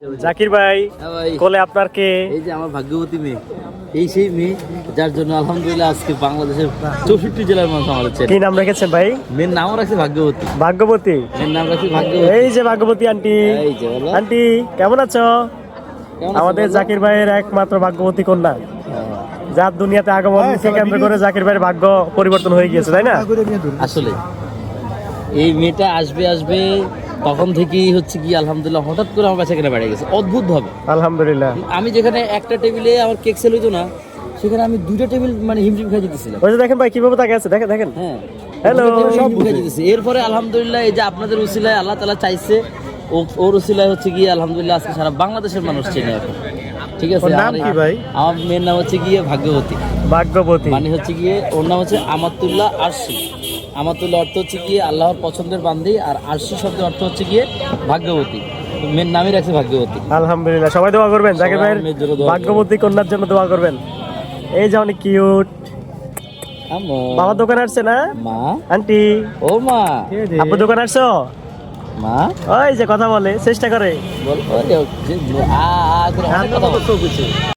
জাকির ভাই কোলে আপনার কে? এই যে আমার ভাগ্যবতী মেয়ে, এই সেই মেয়ে যার জন্য আলহামদুলিল্লাহ আজকে বাংলাদেশের 64 জেলার মানুষ আমাদের চেনে। কি নাম রেখেছেন ভাই? মেয়ের নামও রাখছে ভাগ্যবতী। ভাগ্যবতী। মেয়ের নাম রাখছে ভাগ্যবতী। এই যে ভাগ্যবতী আন্টি। এই যে বলো। আন্টি কেমন আছো? কেমন আছো আমাদের বলো? জাকির ভাইয়ের একমাত্র ভাগ্যবতী কন্যা, যার দুনিয়াতে আগমনকে কেন্দ্র করে জাকির ভাইয়ের ভাগ্য পরিবর্তন হয়ে গিয়েছে, তাই না? আসলে এই মেয়েটা আসবে আসবে তখন থেকেই হচ্ছে কি আলহামদুলিল্লাহ হঠাৎ করে আমার বাচ্চা কেনা বেড়ে গেছে অদ্ভুত ভাবে। আলহামদুলিল্লাহ। আমি যেখানে একটা টেবিলে আমার কেক সেল হইতো না, সেখানে আমি দুইটা টেবিল মানে হিমশিম খাই যেতেছিলাম। ওই যে দেখেন ভাই কিভাবে তাকে আছে, দেখেন দেখেন। হ্যাঁ, হ্যালো। সব বুঝে যেতেছে। এরপরে আলহামদুলিল্লাহ এই যে আপনাদের উসিলায় আল্লাহ তাআলা চাইছে, ওর উসিলায় হচ্ছে গিয়ে আলহামদুলিল্লাহ আজকে সারা বাংলাদেশের মানুষ চেনে এখন। ঠিক আছে। ওর নাম কি ভাই? আমার মেয়ের নাম হচ্ছে গিয়ে ভাগ্যবতী। ভাগ্যবতী মানে হচ্ছে গিয়ে ওর নাম হচ্ছে আমাতুল্লাহ আরশি। আমাতুল্লাহ অর্থ হচ্ছে গিয়ে আল্লাহর পছন্দের বান্দি, আর আরশি শব্দের অর্থ হচ্ছে গিয়ে ভাগ্যবতী। মেয়ের নামই রাখছে ভাগ্যবতী। আলহামদুলিল্লাহ। সবাই দোয়া করবেন জাকির সবাই ভাইয়ের মেয়ের জন্য দোয়া ভাগ্যবতী কন্যার জন্য দোয়া করবেন। এই যে অনেক কিউট। বাবার দোকান আসছে না মা, আন্টি? ও মা, আপু দোকান আসছো? মা ওই যে কথা বলে, চেষ্টা করে। বল, আ আ করে অনেক কথা বলে।